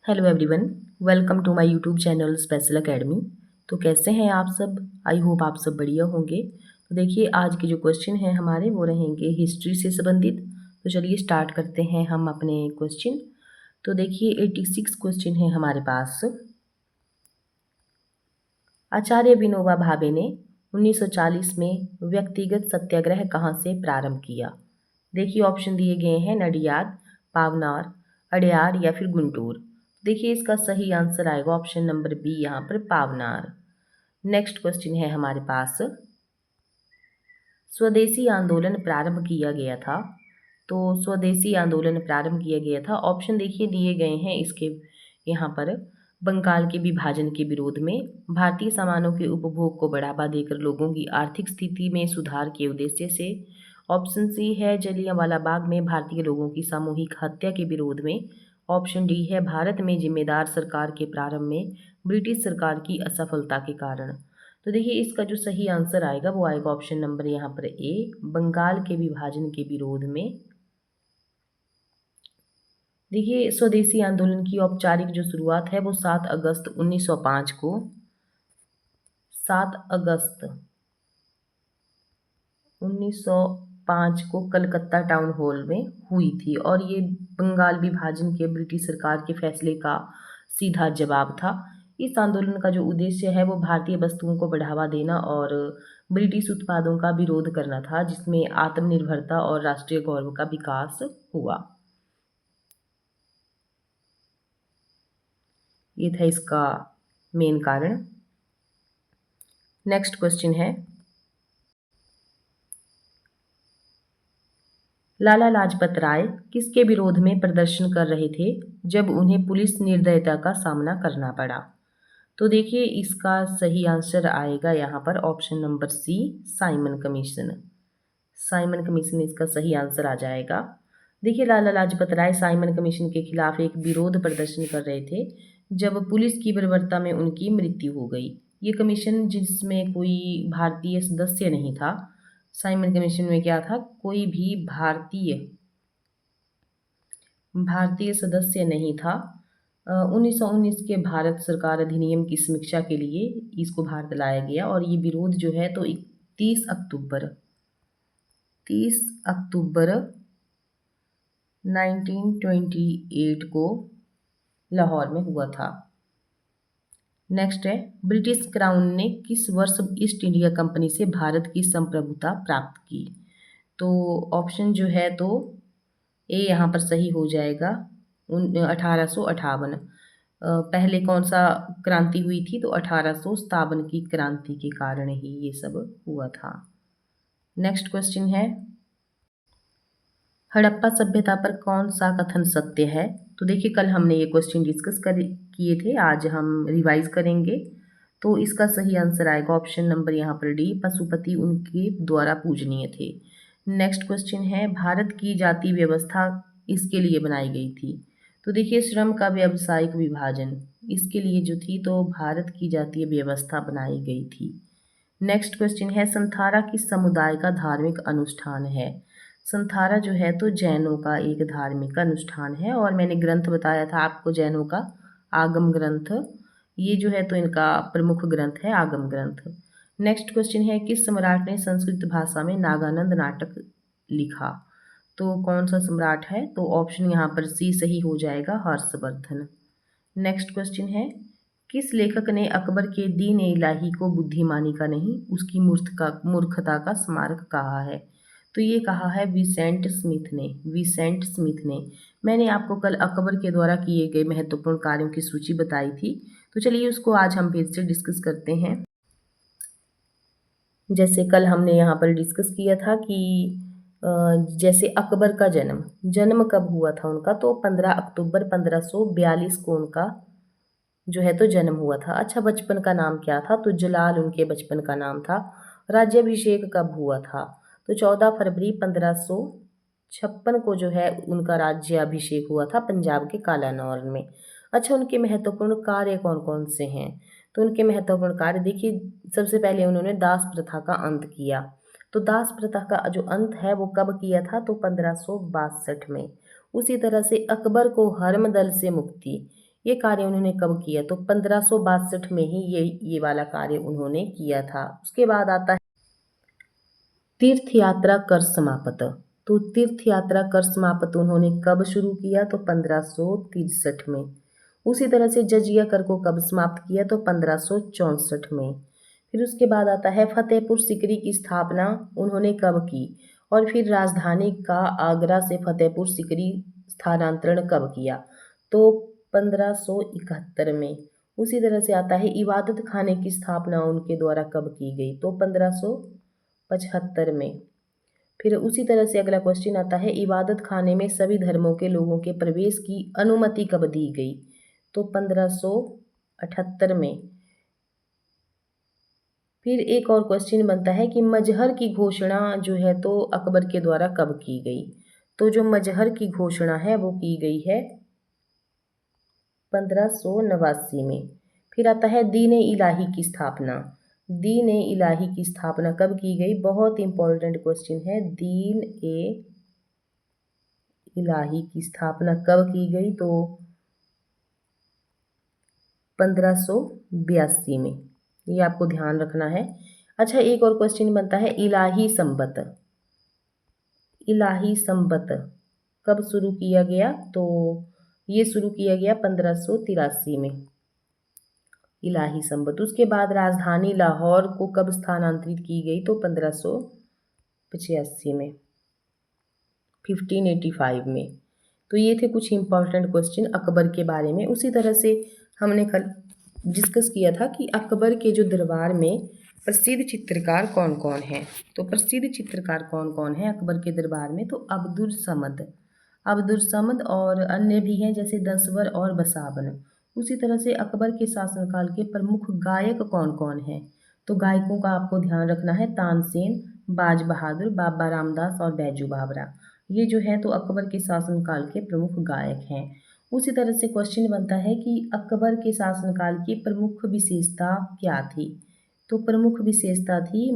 Hello everyone, welcome to my YouTube channel Special Academy. तो कैसे हैं आप सब? आई होप आप सब बढ़िया होंगे। तो देखिए, आज के जो क्वेश्चन हैं हमारे वो रहेंगे हिस्ट्री से संबंधित। तो चलिए स्टार्ट करते हैं हम अपने क्वेश्चन। तो देखिए 86 क्वेश्चन है हमारे पास। आचार्य विनोबा भावे ने 1940 में व्यक्तिगत सत्याग्रह कहाँ से प्रारंभ किया? देखिए ऑप्शन दिए गए हैं नडियाद, पावनार, अड्यार या फिर गुंटूर। देखिए इसका सही आंसर आएगा ऑप्शन नंबर बी, यहाँ पर पावनार। नेक्स्ट क्वेश्चन है हमारे पास, स्वदेशी आंदोलन प्रारंभ किया गया था। तो स्वदेशी आंदोलन प्रारंभ किया गया था, ऑप्शन देखिए दिए गए हैं इसके यहाँ पर। बंगाल के विभाजन के विरोध में, भारतीय सामानों के उपभोग को बढ़ावा देकर लोगों की आर्थिक स्थिति में सुधार के उद्देश्य से। ऑप्शन सी है जलियांवाला बाग में भारतीय लोगों की सामूहिक हत्या के विरोध में। ऑप्शन डी है भारत में जिम्मेदार सरकार के प्रारंभ में ब्रिटिश सरकार की असफलता के कारण। तो देखिए इसका जो सही आंसर आएगा वो आएगा ऑप्शन नंबर यहाँ पर ए, बंगाल के विभाजन के विरोध में। देखिए स्वदेशी आंदोलन की औपचारिक जो शुरुआत है वो 7 अगस्त 1905 को 7 अगस्त 1905 को कलकत्ता टाउन हॉल में हुई थी, और ये बंगाल विभाजन के ब्रिटिश सरकार के फैसले का सीधा जवाब था। इस आंदोलन का जो उद्देश्य है वो भारतीय वस्तुओं को बढ़ावा देना और ब्रिटिश उत्पादों का विरोध करना था, जिसमें आत्मनिर्भरता और राष्ट्रीय गौरव का विकास हुआ। ये था इसका मेन कारण। नेक्स्ट क्वेश्चन है, लाला लाजपत राय किसके विरोध में प्रदर्शन कर रहे थे जब उन्हें पुलिस निर्दयता का सामना करना पड़ा? तो देखिए इसका सही आंसर आएगा यहाँ पर option number C, Simon Commission. Simon Commission इसका सही आंसर आ जाएगा। देखिए लाला लाजपत राय साइमन कमीशन के खिलाफ एक विरोध प्रदर्शन कर रहे थे जब पुलिस की बर्बरता में उनकी मृत्यु हो गई। ये कमीशन जिसमें कोई भारतीय सदस्य नहीं था। साइमन कमीशन में क्या था, कोई भी भारतीय सदस्य नहीं था। 1919 के भारत सरकार अधिनियम की समीक्षा के लिए इसको भारत लाया गया, और ये विरोध जो है तो 30 अक्टूबर 1928 को लाहौर में हुआ था। नेक्स्ट है, ब्रिटिश क्राउन ने किस वर्ष ईस्ट इंडिया कंपनी से भारत की संप्रभुता प्राप्त की? तो ऑप्शन जो है तो ए यहाँ पर सही हो जाएगा 1858। पहले कौन सा क्रांति हुई थी? तो 1857 की क्रांति के कारण ही ये सब हुआ था। नेक्स्ट क्वेश्चन है, हड़प्पा सभ्यता पर कौन सा कथन सत्य है? तो देखिए कल हमने ये क्वेश्चन डिस्कस किए थे, आज हम रिवाइज करेंगे। तो इसका सही आंसर आएगा ऑप्शन नंबर यहाँ पर डी, पशुपति उनके द्वारा पूजनीय थे। नेक्स्ट क्वेश्चन है, भारत की जाति व्यवस्था इसके लिए बनाई गई थी? तो देखिए श्रम का व्यावसायिक विभाजन इसके लिए जो थी, तो भारत की जातीय व्यवस्था बनाई गई थी। नेक्स्ट क्वेश्चन है, संथारा किस समुदाय का धार्मिक अनुष्ठान है? संथारा जो है तो जैनों का एक धार्मिक अनुष्ठान है, और मैंने ग्रंथ बताया था आपको जैनों का, आगम ग्रंथ। ये जो है तो इनका प्रमुख ग्रंथ है आगम ग्रंथ। नेक्स्ट क्वेश्चन है, किस सम्राट ने संस्कृत भाषा में नागानंद नाटक लिखा? तो कौन सा सम्राट है? तो ऑप्शन यहाँ पर सी सही हो जाएगा, हर्षवर्धन। नेक्स्ट क्वेश्चन है, किस लेखक ने अकबर के दीन ए इलाही को बुद्धिमानी का नहीं उसकी मूर्खता का स्मारक कहा है? तो ये कहा है विसेंट स्मिथ ने। मैंने आपको कल अकबर के द्वारा किए गए महत्वपूर्ण कार्यों की सूची बताई थी, तो चलिए उसको आज हम फिर से डिस्कस करते हैं। जैसे कल हमने यहाँ पर डिस्कस किया था कि जैसे अकबर का जन्म कब हुआ था उनका? तो 15 अक्टूबर 1542 को उनका जो है तो जन्म हुआ था। अच्छा, बचपन का नाम क्या था? तो जलाल उनके बचपन का नाम था। राज्याभिषेक कब हुआ था? तो 14 फरवरी 1556 को जो है उनका राज्याभिषेक हुआ था पंजाब के कालानौर में। अच्छा, उनके महत्वपूर्ण कार्य कौन कौन से हैं? तो उनके महत्वपूर्ण कार्य देखिए, सबसे पहले उन्होंने दास प्रथा का अंत किया। तो दास प्रथा का जो अंत है वो कब किया था? तो 1562 में। उसी तरह से अकबर को हर्मदल से मुक्ति, ये कार्य उन्होंने कब किया? तो 1562 में ही ये वाला कार्य उन्होंने किया था। उसके बाद आता है तीर्थ यात्रा कर समाप्त। तो तीर्थ यात्रा कर समाप्त उन्होंने कब शुरू किया? तो 1563 में। उसी तरह से जजिया कर को कब समाप्त किया? तो 1564 में। फिर उसके बाद आता है फतेहपुर सीकरी की स्थापना उन्होंने कब की? और फिर राजधानी का आगरा से फतेहपुर सीकरी स्थानांतरण कब किया? तो 1571 में। उसी तरह से आता है इबादत खाने की स्थापना उनके द्वारा कब की गई? तो 1575 में। फिर उसी तरह से अगला क्वेश्चन आता है इबादत खाने में सभी धर्मों के लोगों के प्रवेश की अनुमति कब दी गई? तो 1578 में। फिर एक और क्वेश्चन बनता है कि मजहर की घोषणा जो है तो अकबर के द्वारा कब की गई? तो जो मजहर की घोषणा है वो की गई है 1589 में। फिर आता है दीन इलाही की स्थापना। दीन इलाही की स्थापना कब की गई? बहुत इंपॉर्टेंट क्वेश्चन है। दीन इलाही की स्थापना कब की गई? तो 1582 में। ये आपको ध्यान रखना है। अच्छा, एक और क्वेश्चन बनता है इलाही संबत। इलाही संबत कब शुरू किया गया? तो ये शुरू किया गया 1583 में, इलाही संबत। उसके बाद राजधानी लाहौर को कब स्थानांतरित की गई? तो 1585 में, 1585 में। तो ये थे कुछ इंपॉर्टेंट क्वेश्चन अकबर के बारे में। उसी तरह से हमने कल डिस्कस किया था कि अकबर के जो दरबार में प्रसिद्ध चित्रकार कौन कौन हैं। तो प्रसिद्ध चित्रकार कौन कौन हैं अकबर के दरबार में? तो अब्दुल समद और अन्य भी हैं जैसे दसवर और बसावन। उसी तरह से अकबर के शासनकाल के प्रमुख गायक कौन कौन हैं? तो गायकों का आपको ध्यान रखना है तानसेन, बाज बहादुर, बाबा रामदास और बैजू बावरा। ये जो है तो अकबर के शासनकाल के प्रमुख गायक हैं। उसी तरह से क्वेश्चन बनता है कि अकबर के शासनकाल की प्रमुख विशेषता क्या थी? तो प्रमुख विशेषता थी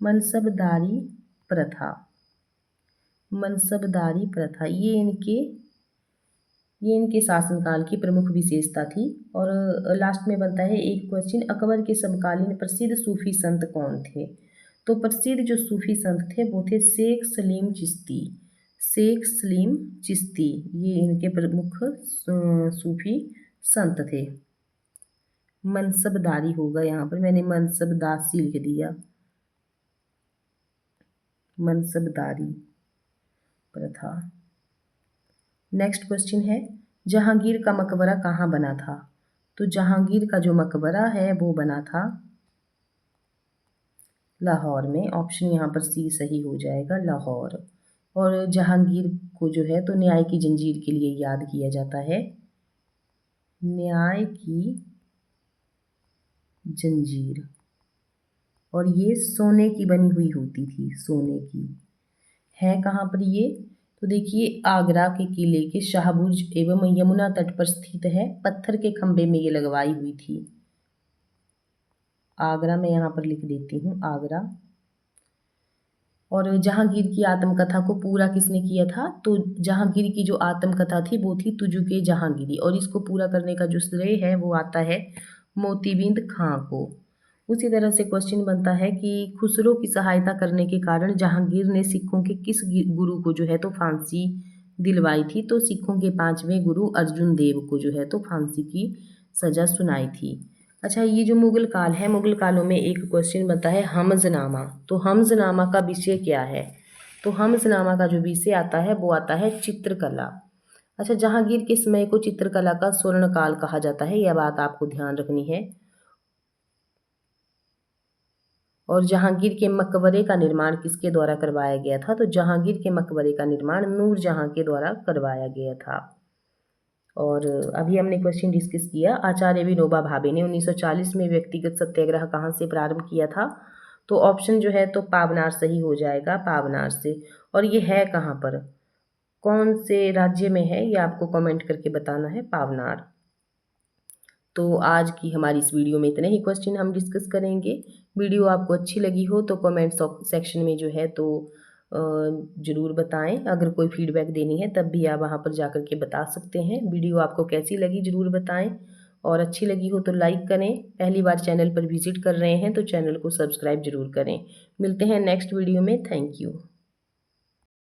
मनसबदारी प्रथा। मनसबदारी प्रथा ये इनके शासनकाल की प्रमुख विशेषता थी। और लास्ट में बनता है एक क्वेश्चन अकबर के समकालीन प्रसिद्ध सूफी संत कौन थे? तो प्रसिद्ध जो सूफी संत थे वो थे शेख सलीम चिश्ती। शेख सलीम चिश्ती ये इनके प्रमुख सूफी संत थे। मनसबदारी होगा, यहाँ पर मैंने मनसबदासी लिख दिया, मनसबदारी प्रथा। नेक्स्ट क्वेश्चन है जहांगीर का मकबरा कहाँ बना था? तो जहांगीर का जो मकबरा है वो बना था लाहौर में। ऑप्शन यहाँ पर सी सही हो जाएगा, लाहौर। और जहांगीर को जो है तो न्याय की जंजीर के लिए याद किया जाता है, न्याय की जंजीर। और ये सोने की बनी हुई होती थी, सोने की। है कहाँ पर ये? तो देखिए आगरा के किले के शाहबुर्ज एवं यमुना तट पर स्थित है। पत्थर के खंभे में ये लगवाई हुई थी। आगरा में यहाँ पर लिख देती हूँ, आगरा। और जहांगीर की आत्मकथा को पूरा किसने किया था? तो जहांगीर की जो आत्मकथा थी वो थी तुजुके जहांगीरी। और इसको पूरा करने का जो श्रेय है वो आता है मोतीबिंद खां को। उसी तरह से क्वेश्चन बनता है कि खुसरो की सहायता करने के कारण जहांगीर ने सिखों के किस गुरु को जो है तो फांसी दिलवाई थी? तो सिखों के 5वें गुरु अर्जुन देव को जो है तो फांसी की सजा सुनाई थी। अच्छा, ये जो मुगल काल है, मुगल कालों में एक क्वेश्चन बनता है हमजनामा। तो हमजनामा का विषय क्या है? तो हमजनामा का जो विषय आता है वो आता है चित्रकला। अच्छा, जहांगीर के समय को चित्रकला का स्वर्ण काल कहा जाता है, यह बात आपको ध्यान रखनी है। और जहांगीर के मकबरे का निर्माण किसके द्वारा करवाया गया था? तो जहांगीर के मकबरे का निर्माण नूरजहां के द्वारा करवाया गया था। और अभी हमने क्वेश्चन डिस्कस किया आचार्य विनोबा भावे ने 1940 में व्यक्तिगत सत्याग्रह कहाँ से प्रारंभ किया था? तो ऑप्शन जो है तो पावनार सही हो जाएगा, पावनार से। और ये है कहाँ पर, कौन से राज्य में है, ये आपको कमेंट करके बताना है, पावनार। तो आज की हमारी इस वीडियो में इतने ही क्वेश्चन हम डिस्कस करेंगे। वीडियो आपको अच्छी लगी हो तो कमेंट सेक्शन में जो है तो ज़रूर बताएं। अगर कोई फीडबैक देनी है तब भी आप वहाँ पर जा कर के बता सकते हैं। वीडियो आपको कैसी लगी ज़रूर बताएं, और अच्छी लगी हो तो लाइक करें। पहली बार चैनल पर विजिट कर रहे हैं तो चैनल को सब्सक्राइब ज़रूर करें। मिलते हैं नेक्स्ट वीडियो में। Thank you.